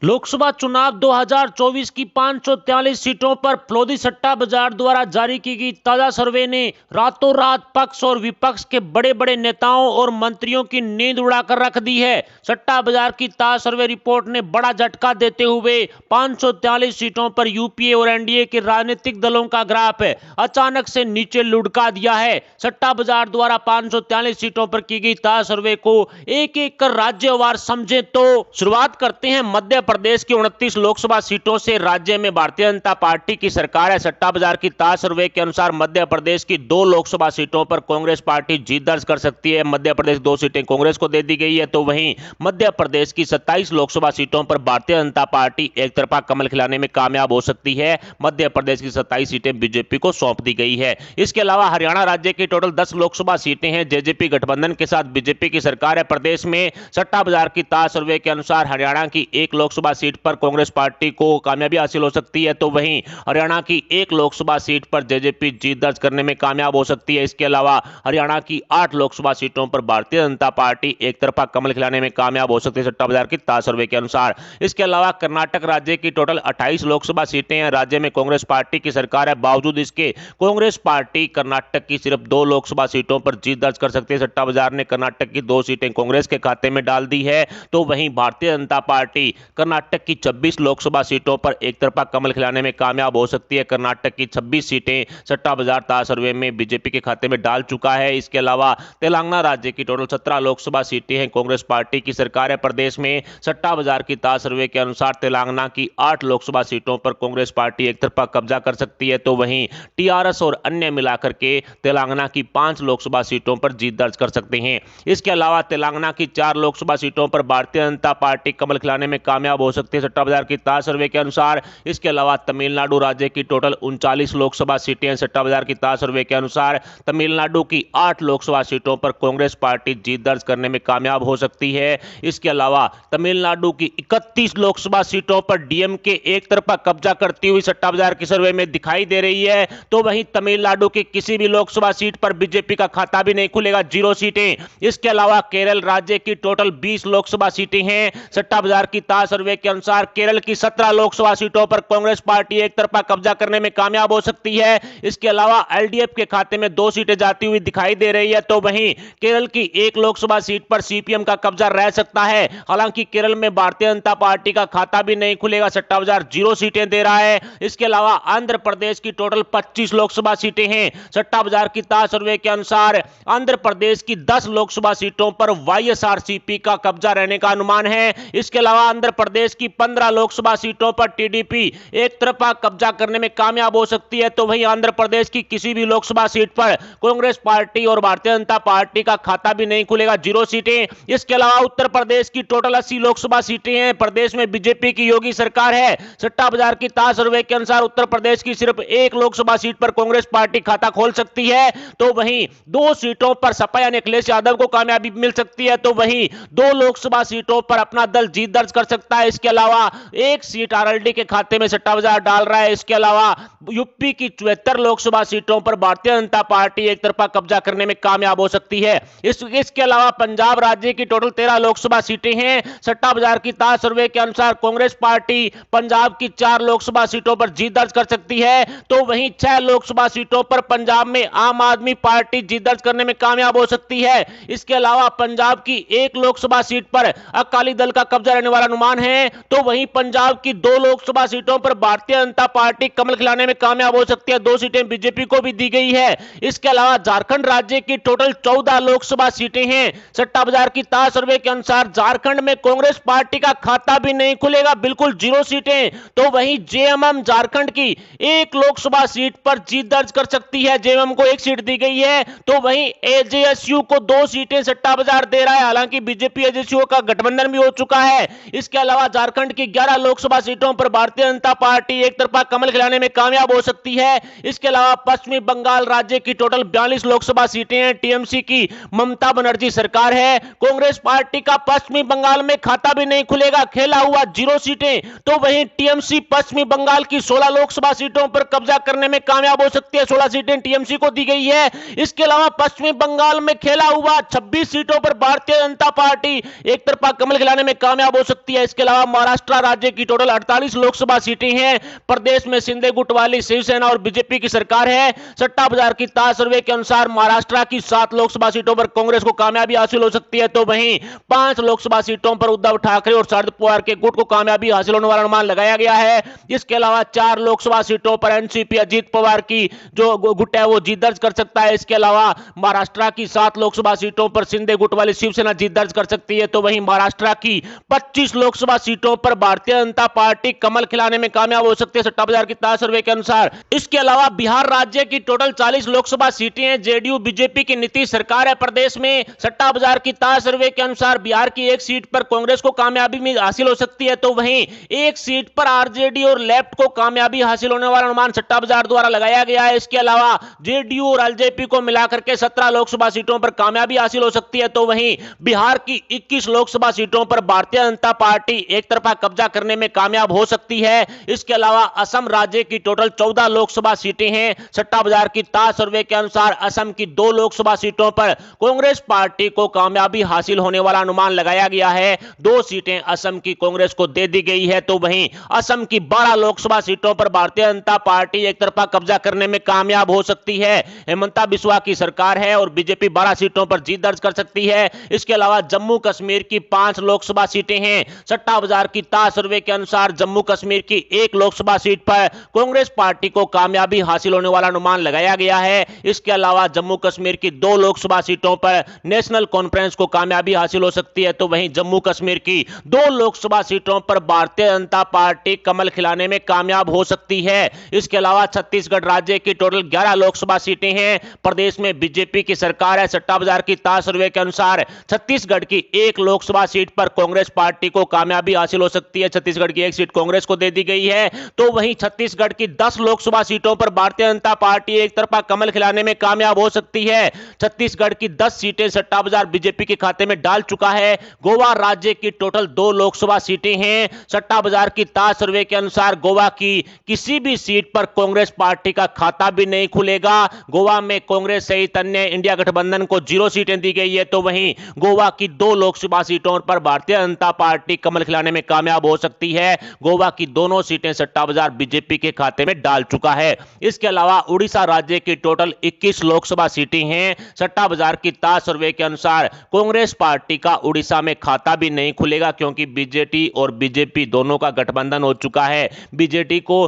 लोकसभा चुनाव 2024 की 543 सीटों पर फ्लोदी सट्टा बाजार द्वारा जारी की गई ताजा सर्वे ने रातों रात पक्ष और विपक्ष के बड़े बड़े नेताओं और मंत्रियों की नींद उड़ाकर रख दी है। सट्टा बाजार की ताजा सर्वे रिपोर्ट ने बड़ा झटका देते हुए 543 सीटों पर यूपीए और एनडीए के राजनीतिक दलों का ग्राफ अचानक से नीचे लुढ़का दिया है। सट्टा बाजार द्वारा 543 सीटों पर की गई ताजा सर्वे को एक एक कर राज्यवार समझे तो शुरुआत करते हैं मध्य प्रदेश की 29 लोकसभा सीटों से। राज्य में भारतीय जनता पार्टी की सरकार है। सट्टा बाजार की ताजा सर्वे के अनुसार मध्य प्रदेश की 2 लोकसभा सीटों पर कांग्रेस पार्टी जीत दर्ज कर सकती है। मध्य प्रदेश 2 सीटें कांग्रेस को दे दी गई है, तो वहीं मध्य प्रदेश की 27 लोकसभा सीटों पर भारतीय जनता पार्टी एक तरफा कमल खिलाने में कामयाब हो सकती है। मध्य प्रदेश की 27 सीटें बीजेपी को सौंप दी गई है। इसके अलावा हरियाणा राज्य की टोटल 10 लोकसभा सीटें हैं। जेजेपी गठबंधन के साथ बीजेपी की सरकार है। प्रदेश में सट्टा बाजार की ताजा सर्वे के अनुसार हरियाणा की 1 लोकसभा सीट पर कांग्रेस पार्टी को कामयाबी हासिल हो सकती है, तो वहीं हरियाणा की 1 लोकसभा सीट पर जेजेपी जीत दर्ज करने में कामयाब हो सकती है। इसके अलावा हरियाणा की 8 लोकसभा सीटों पर भारतीय जनता पार्टी एक तरफा कमल खिलाने में कामयाब हो सकती है सट्टा बाजार की ताजा सर्वे के अनुसार। इसके अलावा कर्नाटक राज्य की टोटल 28 लोकसभा सीटें हैं। राज्य में कांग्रेस पार्टी की सरकार है। बावजूद इसके कांग्रेस पार्टी कर्नाटक की सिर्फ 2 लोकसभा सीटों पर जीत दर्ज कर सकती है। सट्टा बाजार ने कर्नाटक की 2 सीटें कांग्रेस के खाते में डाल दी है, तो वहीं भारतीय जनता पार्टी कर्नाटक की 26 लोकसभा सीटों पर एक तरफा कमल खिलाने में कामयाब हो सकती है। कर्नाटक की 26 सीटें सट्टा बाजार ताजा सर्वे में बीजेपी के खाते में डाल चुका है। इसके अलावा तेलंगाना राज्य की टोटल 17 लोकसभा सीटें हैं। कांग्रेस पार्टी की सरकार है। प्रदेश में सट्टा बाजार की ताजा सर्वे के अनुसार तेलंगाना की 8 लोकसभा सीटों पर कांग्रेस पार्टी एक तरफा कब्जा कर सकती है, तो वहीं टीआरएस और अन्य मिलाकर के तेलंगाना की 5 लोकसभा सीटों पर जीत दर्ज कर सकते हैं। इसके अलावा तेलंगाना की 4 लोकसभा सीटों पर भारतीय जनता पार्टी कमल खिलाने में कामयाब हो सकती है सट्टा बाजार की ताजा सर्वे के अनुसार। इसके अलावा तमिलनाडु राज्य की टोटल 39 लोकसभा सीटें सट्टा बाजार की ताजा सर्वे के अनुसार तमिलनाडु की 8 लोकसभा सीटों पर कांग्रेस पार्टी जीत दर्ज करने में कामयाब हो सकती है। इसके अलावा तमिलनाडु की 31 लोकसभा सीटों पर डीएमके एक तरफा कब्जा करती हुई सट्टा बाजार की सर्वे में दिखाई दे रही है, तो वहीं तमिलनाडु की किसी भी लोकसभा सीट पर बीजेपी का खाता भी नहीं खुलेगा, 0 सीटें। इसके अलावा केरल राज्य की टोटल 20 लोकसभा सीटें हैं। सट्टा बाजार की ताजा सर्वे के अनुसार केरल की 17 लोकसभा सीटों पर कांग्रेस पार्टी एक तरफा कब्जा करने में कामयाब हो सकती है। इसके अलावा एलडीएफ के खाते में 2 सीटें जाती हुई दिखाई दे रही है, तो वहीं केरल की 1 लोकसभा सीट पर सीपीएम का कब्जा रह सकता है। हालांकि केरल में भारतीय जनता पार्टी का खाता भी नहीं खुलेगा, सट्टा बाजार 0 सीटें दे रहा है। इसके अलावा आंध्र प्रदेश की टोटल 25 लोकसभा सीटें हैं। सट्टा बाजार की ताजा सर्वे के अनुसार आंध्र प्रदेश की 10 लोकसभा सीटों पर वाईएसआरसीपी का कब्जा रहने का अनुमान है। इसके अलावा आंध्र प्रदेश की 15 लोकसभा सीटों पर टीडीपी एक तरफा कब्जा करने में कामयाब हो सकती है, तो वहीं आंध्र प्रदेश की किसी भी लोकसभा सीट पर कांग्रेस पार्टी और भारतीय जनता पार्टी का खाता भी नहीं खुलेगा, 0 सीटें। इसके अलावा उत्तर प्रदेश की टोटल 80 लोकसभा सीटें हैं। प्रदेश में बीजेपी की योगी सरकार है। सट्टा बाजार की ताजा सर्वे के अनुसार उत्तर प्रदेश की सिर्फ 1 लोकसभा सीट पर कांग्रेस पार्टी खाता खोल सकती है, तो वहीं 2 सीटों पर सपा यानी अखिलेश यादव को कामयाबी मिल सकती है, तो वहीं 2 लोकसभा सीटों पर अपना दल जीत दर्ज कर सकता है। इसके अलावा 1 सीट आरएलडी के खाते में सट्टा बाजार डाल रहा है। इसके अलावा यूपी की 74 लोकसभा सीटों पर भारतीय जनता पार्टी एक तरफा कब्जा करने में कामयाब हो सकती है। इसके अलावा पंजाब राज्य की टोटल 13 लोकसभा सीटें हैं। सट्टा बाजार की ताजा सर्वे के अनुसार कांग्रेस पार्टी पंजाब की 4 लोकसभा सीटों पर जीत दर्ज कर सकती है, तो वहीं 6 लोकसभा सीटों पर पंजाब में आम आदमी पार्टी जीत दर्ज करने में कामयाब हो सकती है। इसके अलावा पंजाब की 1 लोकसभा सीट पर अकाली दल का कब्जा रहने वाला अनुमान है, तो वहीं पंजाब की 2 लोकसभा सीटों पर भारतीय जनता पार्टी कमल खिलाने में कामयाब हो सकती है। 2 सीटें बीजेपी को भी दी गई है। इसके अलावा झारखंड राज्य की टोटल 14 लोकसभा सीटें हैं। सट्टा बाजार की ताजा सर्वे के अनुसार झारखंड में कांग्रेस पार्टी का खाता भी नहीं खुलेगा, बिल्कुल 0 सीटें। तो वहीं जेएमएम झारखंड की 1 लोकसभा सीट पर जीत दर्ज कर सकती है। जेएमएम को 1 सीट दी गई है, तो वहीं एजेएसयू को 2 सीटें सट्टा बाजार दे रहा है। हालांकि बीजेपी एजेएसयू का गठबंधन भी हो चुका है। इसके अलावा झारखंड की 11 लोकसभा सीटों पर भारतीय जनता पार्टी एक तरफा कमल खिलाने में कामयाब हो सकती है। इसके अलावा पश्चिमी बंगाल राज्य की टोटल 42 लोकसभा सीटें हैं। टीएमसी की ममता बनर्जी सरकार है। कांग्रेस पार्टी का पश्चिमी बंगाल में खाता भी नहीं खुलेगा, खेला हुआ 0 सीटें। तो वहीं टीएमसी पश्चिमी बंगाल की 16 लोकसभा सीटों पर कब्जा करने में कामयाब हो सकती है। 16 सीटें टीएमसी को दी गई है। इसके अलावा पश्चिमी बंगाल में खेला हुआ 26 सीटों पर भारतीय जनता पार्टी एक तरफा कमल खिलाने में कामयाब हो सकती है। इसके अलावा महाराष्ट्र राज्य की टोटल 48 लोकसभा सीटें हैं। प्रदेश में शिंदे गुट वाली शिवसेना और बीजेपी की सरकार है। सट्टा बाजार की ताज सर्वे के अनुसार महाराष्ट्र की 7 लोकसभा सीटों पर कांग्रेस को कामयाबी हासिल हो सकती है, तो वहीं 5 लोकसभा सीटों पर उद्धव ठाकरे और शरद पवार के गुट को कामयाबी हासिल होने वाला अनुमान लगाया गया है। इसके अलावा 4 लोकसभा सीटों पर एनसीपी अजीत पवार की जो गुट है वो जीत दर्ज कर सकता है। इसके अलावा महाराष्ट्र की 7 लोकसभा सीटों पर शिंदे गुट वाली शिवसेना जीत दर्ज कर सकती है, तो वहीं महाराष्ट्र की 25 लोकसभा सीटों पर भारतीय जनता पार्टी कमल खिलाने में कामयाब हो सकती है सट्टा बाजार की ताज सर्वे के अनुसार। इसके अलावा बिहार राज्य की टोटल 40 लोकसभा सीटें हैं। जेडीयू बीजेपी की नीतीश सरकार है प्रदेश में। सट्टा बाजार की ताज सर्वे के अनुसार बिहार की 1 सीट पर कांग्रेस को कामयाबी हासिल हो सकती है, तो वहीं 1 सीट पर आरजेडी और लेफ्ट को कामयाबी हासिल होने वाला अनुमान सट्टा बाजार द्वारा लगाया गया है। इसके अलावा जेडीयू और एलजेपी को मिलाकर के 17 लोकसभा सीटों पर कामयाबी हासिल हो सकती है, तो वहीं बिहार की 21 लोकसभा सीटों पर भारतीय जनता पार्टी एक तरफा कब्जा करने में कामयाब हो सकती है। इसके अलावा असम राज्य की टोटल 14 लोकसभा सीटें हैं। सट्टा बाजार की ताज सर्वे के अनुसार असम की 2 लोकसभा सीटों पर कांग्रेस पार्टी को कामयाबी हासिल होने वाला अनुमान लगाया गया है। 2 सीटें असम की कांग्रेस को दे दी गई है, तो वहीं असम की 12 लोकसभा सीटों पर भारतीय जनता पार्टी एक तरफा कब्जा करने में कामयाब हो सकती है। हेमंता बिस्वा की सरकार है और बीजेपी 12 सीटों पर जीत दर्ज कर सकती है। इसके अलावा जम्मू कश्मीर की 5 लोकसभा सीटें हैं। सट्टा बाजार की ताज सर्वे के अनुसार जम्मू कश्मीर की 1 लोकसभा सीट पर कांग्रेस पार्टी को कामयाबी हासिल होने वाला अनुमान लगाया गया है। इसके अलावा जम्मू कश्मीर की 2 लोकसभा सीटों पर नेशनल कॉन्फ्रेंस को कामयाबी हासिल हो सकती है, तो वहीं जम्मू कश्मीर की 2 लोकसभा सीटों पर भारतीय जनता पार्टी कमल खिलाने में कामयाब हो सकती है। इसके अलावा छत्तीसगढ़ राज्य की टोटल 11 लोकसभा सीटें हैं। प्रदेश में बीजेपी की सरकार है। सट्टा बाजार की ताज सर्वे के अनुसार छत्तीसगढ़ की 1 लोकसभा सीट पर कांग्रेस पार्टी को कामयाबी हासिल हो सकती है। छत्तीसगढ़ की 1 सीट कांग्रेस को दे दी गई है, तो वहीं छत्तीसगढ़ की 10 लोकसभा सीटों पर भारतीय जनता पार्टी एक तरफा कमल खिलाने में कामयाब हो सकती है। छत्तीसगढ़ की 10 सीटें सट्टा बाजार बीजेपी के खाते में डाल चुका है। गोवा राज्य की टोटल 2 लोकसभा सीटें हैं। सट्टा बाजार की ताज सर्वे के अनुसार गोवा की किसी भी सीट पर कांग्रेस पार्टी का खाता भी नहीं खुलेगा। गोवा में कांग्रेस सहित अन्य इंडिया गठबंधन को 0 सीटें दी गई है, तो वहीं गोवा की 2 लोकसभा सीटों पर भारतीय जनता पार्टी कमल खिलाने में कामयाब हो सकती है। गोवा की दोनों सीटें सट्टा बाजार बीजेपी के खाते में डाल चुका है। इसके अलावा उड़ीसा राज्य की टोटल 21 लोकसभा सीटें हैं। सट्टा बाजार की ताज सर्वे के अनुसार कांग्रेस पार्टी का उड़ीसा में खाता भी नहीं खुलेगा, क्योंकि बीजेपी और बीजेपी दोनों का गठबंधन हो चुका है। बीजेपी को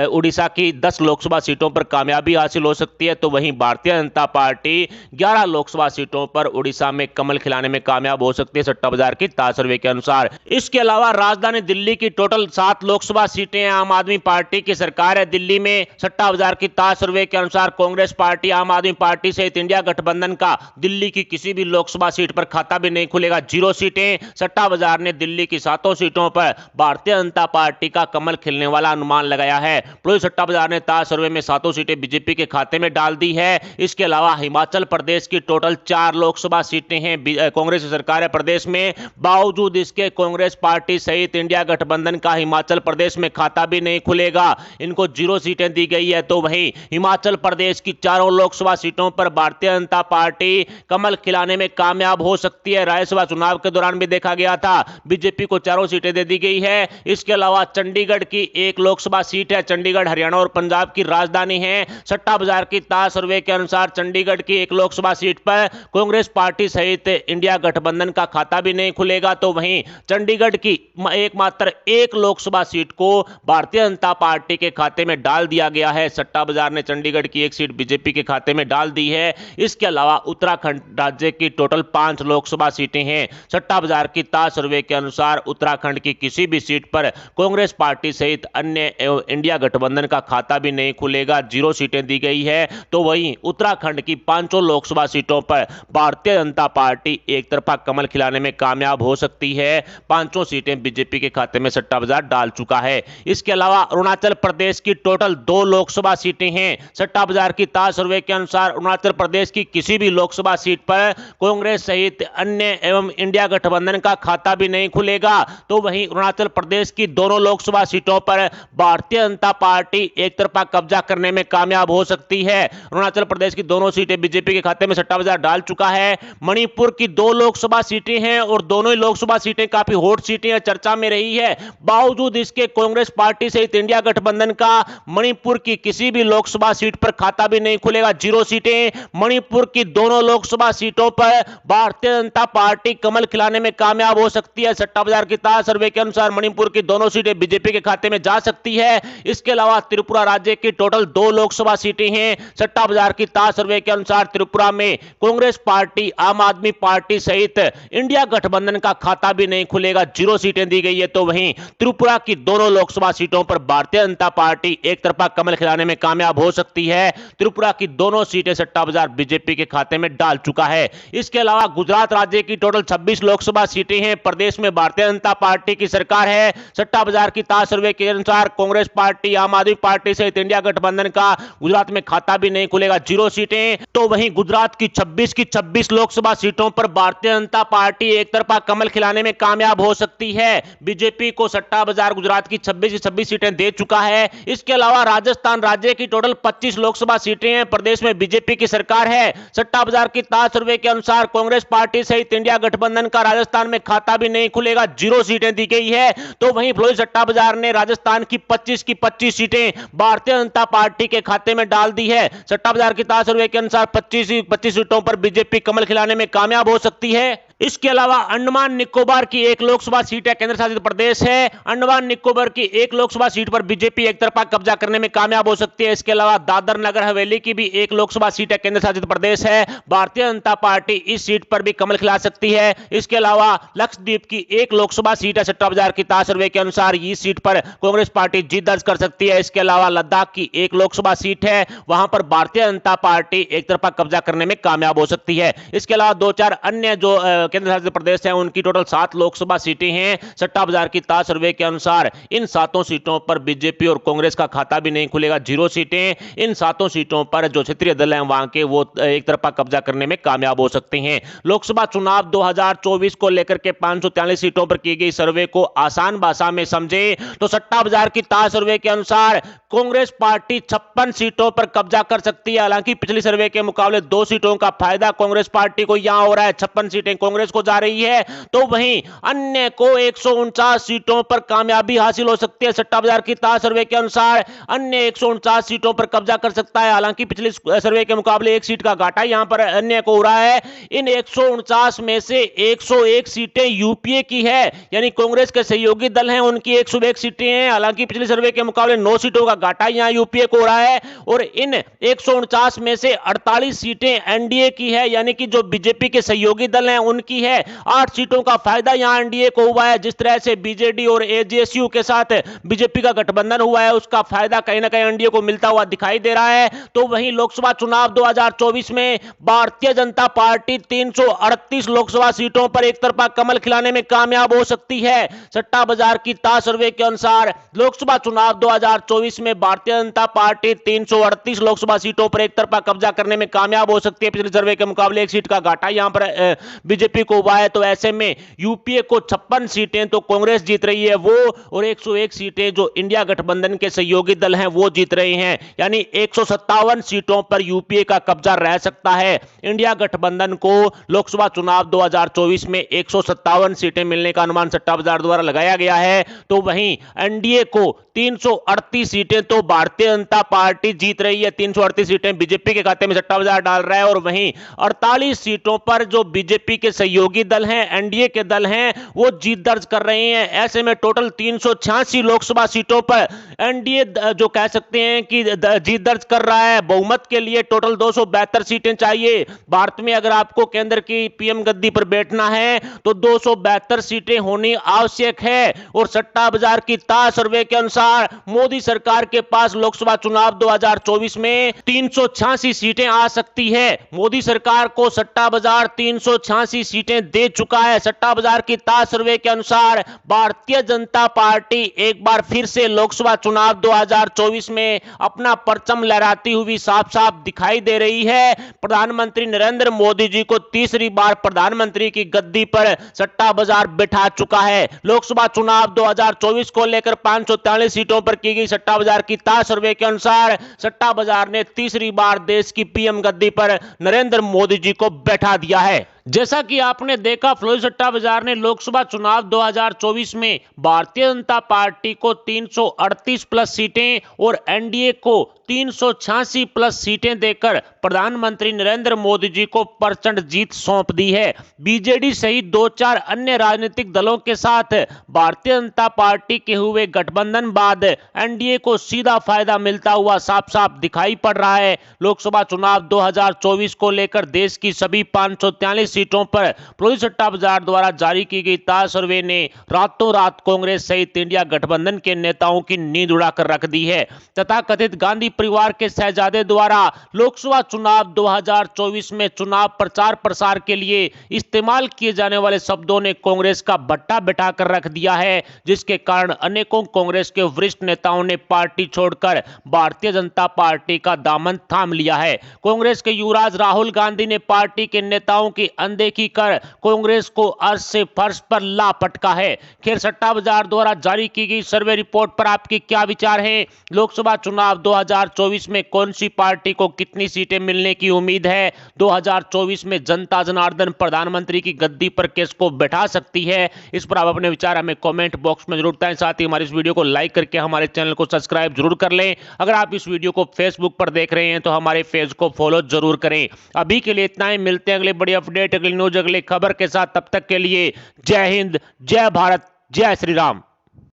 उड़ीसा की 10 लोकसभा सीटों पर कामयाबी हासिल हो सकती है, तो वहीं भारतीय जनता पार्टी 11 लोकसभा सीटों पर उड़ीसा में कमल खिलाने में कामयाब हो सकती है सट्टा बाजार की ताज सर्वे के अनुसार। इसके अलावा राजधानी दिल्ली की टोटल 7 लोकसभा सीटें आम आदमी पार्टी की सरकार है। दिल्ली में सट्टा बाजार की ताज सर्वे के अनुसार कांग्रेस पार्टी, आम आदमी पार्टी सहित इंडिया गठबंधन का दिल्ली की किसी भी लोकसभा सीट पर खाता भी नहीं खुलेगा। 0 सीटें। सट्टा बाजार ने दिल्ली की 7 सीटों पर भारतीय जनता पार्टी का कमल खिलने वाला अनुमान लगाया है। पुलिस सट्टा बाजार ने ताज सर्वे में 7 सीटें बीजेपी के खाते में डाल दी है। इसके अलावा हिमाचल प्रदेश की टोटल 4 लोकसभा सीटें हैं। कांग्रेस की सरकार है प्रदेश में, बावजूद इसके कांग्रेस पार्टी सहित इंडिया गठबंधन का हिमाचल प्रदेश में खाता भी नहीं खुलेगा। इनको 0 सीटें दी गई है, तो वहीं हिमाचल प्रदेश की 4 लोकसभा सीटों पर भारतीय जनता पार्टी कमल खिलाने में कामयाब हो सकती है। राज्यसभा चुनाव के दौरान भी देखा गया था, बीजेपी को 4 सीटें दे दी गई है। इसके अलावा चंडीगढ़ की 1 लोकसभा सीट है। चंडीगढ़ हरियाणा और पंजाब की राजधानी है। सट्टा बाजार की ताज सर्वे के अनुसार चंडीगढ़ की 1 लोकसभा सीट पर कांग्रेस पार्टी सहित इंडिया गठबंधन का खाता भी नहीं खुलेगा, तो वहीं चंडीगढ़ की एकमात्र 1 लोकसभा सीट को भारतीय जनता पार्टी के खाते में डाल दिया गया है। सट्टा बाजार ने चंडीगढ़ की 1 सीट बीजेपी के खाते में डाल दी है। इसके अलावा उत्तराखंड राज्य की टोटल 5 लोकसभा सीटें हैं। सट्टा बाजार की ताज सर्वे के अनुसार उत्तराखंड की किसी भी सीट पर कांग्रेस पार्टी सहित अन्य इंडिया गठबंधन का खाता भी नहीं खुलेगा। 0 सीटें दी गई है, तो वहीं उत्तराखंड की 5 लोकसभा सीटों पर भारतीय जनता पार्टी एक तरफा कमल खिलाने में कामयाब हो सकती है। 5 सीटें बीजेपी के खाते में सट्टा बाजार डाल चुका है। इसके अलावा अरुणाचल प्रदेश की टोटल 2 लोकसभा सीटें हैं। सट्टा बाजार की ताज सर्वे के अनुसार अरुणाचल प्रदेश की किसी भी लोकसभा सीट पर कांग्रेस सहित अन्य एवं इंडिया गठबंधन का खाता भी नहीं खुलेगा, तो वहीं अरुणाचल प्रदेश की दोनों लोकसभा सीटों पर भारतीय जनता पार्टी एक तरफा कब्जा करने में कामयाब हो सकती है। अरुणाचल प्रदेश की दोनों सीटें बीजेपी के खाते में सट्टा बाजार डाल चुका है। मणिपुर की 2 लोकसभा सीटें हैं और दोनों ही लोकसभा सीटें काफी हॉट सीटें टिप्पणियां चर्चा में रही है। बावजूद इसके कांग्रेस पार्टी सहित इंडिया गठबंधन का मणिपुर की किसी भी लोकसभा सीट पर खाता भी नहीं खुलेगा, 0 सीटें। मणिपुर की दोनों लोकसभा सीटों पर भारतीय जनता पार्टी कमल खिलाने में कामयाब हो सकती है। सट्टा बाजार की ताजा सर्वे के अनुसार मणिपुर की दोनों सीटें बीजेपी के खाते में जा सकती है। इसके अलावा त्रिपुरा राज्य की टोटल 2 लोकसभा सीटें हैं। सट्टा बाजार की ताजा सर्वे के अनुसार त्रिपुरा में कांग्रेस पार्टी, आम आदमी पार्टी सहित इंडिया गठबंधन का खाता भी नहीं खुलेगा, 0 सीटें दी गई है। तो वहीं त्रिपुरा की दोनों लोकसभा सीटों पर भारतीय जनता पार्टी एक तरफा कमल खिलाने में कामयाब हो सकती है। त्रिपुरा की दोनों सीटें सट्टा बाजार बीजेपी के खाते में डाल चुका है। इसके अलावा गुजरात राज्य की टोटल 26 लोकसभा सीटें हैं। प्रदेश में भारतीय जनता पार्टी की सरकार है। सट्टा बाजार की ताजा सर्वे के अनुसार कांग्रेस पार्टी, आम आदमी पार्टी सहित इंडिया गठबंधन का गुजरात में खाता भी नहीं खुलेगा, 0 सीटें। तो वहीं गुजरात की 26 लोकसभा सीटों पर भारतीय जनता पार्टी एक तरफा कमल खिलाने में कामयाब हो सकती है। बीजेपी को सट्टा बाजार गुजरात की 26 सीटें दे चुका है। इसके अलावा राजस्थान राज्य की टोटल 25 लोकसभा सीटें हैं। प्रदेश में बीजेपी की सरकार है। सट्टा बाजार की ताजा सर्वे के अनुसार कांग्रेस पार्टी सहित इंडिया गठबंधन का राजस्थान में खाता भी नहीं खुलेगा, 0 सीटें दी गई है। तो वहीं फ्लोरी सट्टा बाजार ने राजस्थान की 25 सीटें भारतीय जनता पार्टी के खाते में डाल दी है। सट्टा बाजार की ताजा सर्वे के अनुसार 25 सीटों पर बीजेपी कमल खिलाने में कामयाब हो सकती है। इसके अलावा अंडमान निकोबार की 1 लोकसभा सीट है, केंद्र शासित प्रदेश है। अंडमान निकोबार की 1 लोकसभा सीट पर बीजेपी एक तरफा कब्जा करने में कामयाब हो सकती है। इसके अलावा दादर नगर हवेली की भी 1 लोकसभा सीट है, केंद्र शासित प्रदेश है। भारतीय जनता पार्टी इस सीट पर भी कमल खिला सकती है। इसके अलावा लक्षद्वीप की 1 लोकसभा सीट है। सट्टा बाजार की ताजा सर्वे के अनुसार इस सीट पर कांग्रेस पार्टी जीत दर्ज कर सकती है। इसके अलावा लद्दाख की 1 लोकसभा सीट है, वहां पर भारतीय जनता पार्टी एक तरफा कब्जा करने में कामयाब हो सकती है। इसके अलावा 2-4 अन्य जो केंद्र शासित प्रदेश हैं, उनकी टोटल 7 लोकसभा सीटें हैं। सट्टा बाजार की ताजा सर्वे के अनुसार इन 7 सीटों पर बीजेपी और कांग्रेस का खाता भी नहीं खुलेगा, 0 सीटें। इन 7 सीटों पर जो क्षेत्रीय दल हैं वहां के, वो एक तरफा कब्जा करने में कामयाब हो सकते हैं। लोकसभा चुनाव 2024 को लेकर के 543 सीटों पर की गई सर्वे को आसान भाषा में समझे तो सट्टा बाजार की ताजा सर्वे के अनुसार कांग्रेस पार्टी 56 सीटों पर कब्जा कर सकती है। हालांकि पिछली सर्वे के मुकाबले 2 सीटों का फायदा कांग्रेस पार्टी को यहां हो रहा है, 56 सीटें कांग्रेस को जा रही है। तो वहीं अन्य को 149 सीटों पर कामयाबी हासिल हो सकती है। सट्टा बाजार की ताजा सर्वे के अनुसार अन्य 149 सीटों पर कब्जा कर सकता है। हालांकि पिछले सर्वे के मुकाबले 1 सीट का घाटा यहां पर अन्य को हो रहा है। इन 149 में से 101 सीटें यूपीए की है, यानी कांग्रेस के सहयोगी दल हैं, उनकी 101 सीटें हैं। हालांकि पिछले सर्वे के मुकाबले 9 सीटों का घाटा यहां यूपीए को हो रहा है। और इन 149 में से 48 सीटें एनडीए की है, यानी कि जो बीजेपी के सहयोगी दल हैं उनकी है। 8 सीटों का फायदा यहां एनडीए को हुआ है। जिस तरह से बीजेडी और एजेएसयू के साथ बीजेपी का गठबंधन हुआ है, उसका फायदा कहीं ना कहीं एनडीए को मिलता हुआ दिखाई दे रहा है। तो वहीं लोकसभा चुनाव 2024 में भारतीय जनता पार्टी 338 लोकसभा सीटों पर एक तरफा कमल खिलाने में कामयाब हो सकती है। सट्टा बाजार की ताजा सर्वे के अनुसार लोकसभा चुनाव 2024 में भारतीय जनता पार्टी 338 लोकसभा सीटों पर एक तरफा कब्जा करने में कामयाब हो सकती है। पिछले सर्वे के मुकाबले 1 सीट का घाटा यहां पर बीजेपी को हुआ है। तो ऐसे में यूपीए को 56 सीटें तो कांग्रेस जीत रही है वो, और 101 सीटें जो इंडिया गठबंधन के सहयोगी दल हैं वो जीत रहे हैं, यानी 157 सीटों पर यूपीए का कब्जा रह सकता है। इंडिया गठबंधन को लोकसभा चुनाव 2024 में 157 सीटें मिलने का अनुमान सट्टा बाजार द्वारा लगाया गया है। तो वहीं एनडीए को 338 सीटें तो भारतीय जनता पार्टी जीत रही है, 338 सीटें बीजेपी के खाते में सट्टा बाजार डाल रहा है। और वहीं 48 सीटों पर जो बीजेपी के सहयोगी दल हैं, एनडीए के दल हैं, वो जीत दर्ज कर रहे हैं। ऐसे में टोटल 386 लोकसभा सीटों पर एनडीए जो कह सकते हैं कि जीत दर्ज कर रहा है। बहुमत के लिए टोटल 272 सीटें चाहिए। भारत में अगर आपको केंद्र की पीएम गद्दी पर बैठना है तो 272 सीटें होनी आवश्यक है। और सट्टा बाजार की ताजा सर्वे के अनुसार मोदी सरकार के पास लोकसभा चुनाव 2024 में 386 सीटें आ सकती है। मोदी सरकार को सट्टा बाजार 386 सीटें दे चुका है। सट्टा बाजार की ताजा सर्वे के अनुसार भारतीय जनता पार्टी एक बार फिर से लोकसभा चुनाव 2024 में अपना परचम लहराती हुई साफ साफ दिखाई दे रही है। प्रधानमंत्री नरेंद्र मोदी जी को तीसरी बार प्रधानमंत्री की गद्दी पर सट्टा बाजार बिठा चुका है। लोकसभा चुनाव 2024 को लेकर 543 सीटों पर की गई सट्टा बाजार की ताजा सर्वे के अनुसार सट्टा बाजार ने तीसरी बार देश की पीएम गद्दी पर नरेंद्र मोदी जी को बैठा दिया है। जैसा कि आपने देखा, फ्लोरी सट्टा बाजार ने लोकसभा चुनाव 2024 में भारतीय जनता पार्टी को 338 प्लस सीटें और एनडीए को 386 प्लस सीटें देकर प्रधानमंत्री नरेंद्र मोदी जी को प्रचंड जीत सौंप दी है। बीजेडी सहित 2-4 अन्य राजनीतिक दलों के साथ भारतीय जनता पार्टी के हुए गठबंधन बाद एनडीए को सीधा फायदा मिलता हुआ साफ साफ दिखाई पड़ रहा है। लोकसभा चुनाव 2024 को लेकर देश की सभी 543 सीटों पर फ्लोरी सट्टा बाजार द्वारा जारी की गई ताजा सर्वे ने रातों रात कांग्रेस सहित इंडिया गठबंधन के नेताओं की नींद उड़ाकर रख दी है। तथा कथित गांधी परिवार के शहजादे द्वारा लोकसभा चुनाव 2024 में चुनाव प्रचार प्रसार के लिए इस्तेमाल किए जाने वाले शब्दों ने कांग्रेस का भट्टा बिठाकर रख दिया है, जिसके कारण अनेकों कांग्रेस के वरिष्ठ नेताओं ने पार्टी छोड़कर भारतीय जनता पार्टी का दामन थाम लिया है। कांग्रेस के युवराज राहुल गांधी ने पार्टी के नेताओं की अनदेखी कर कांग्रेस को अर्श से फर्श पर ला पटका है। खैर, सट्टा बाजार द्वारा जारी की गई सर्वे रिपोर्ट पर आपके क्या विचार हैं? लोकसभा चुनाव 2024 में कौन सी पार्टी को कितनी सीटें मिलने की उम्मीद है? 2024 में जनता जनार्दन प्रधानमंत्री की गद्दी पर किसको बैठा सकती है? इस पर आप अपने विचार हमें कमेंट बॉक्स में जरूर बताएं। साथ ही हमारे इस वीडियो को लाइक करके हमारे चैनल को सब्सक्राइब जरूर कर लें। अगर आप इस वीडियो को फेसबुक पर देख रहे हैं तो हमारे पेज को फॉलो जरूर करें। अभी के लिए इतना ही, मिलते हैं अगले बड़ी अपडेट, अगली न्यूज, अगली खबर के साथ। तब तक के लिए जय हिंद, जय भारत, जय श्री राम।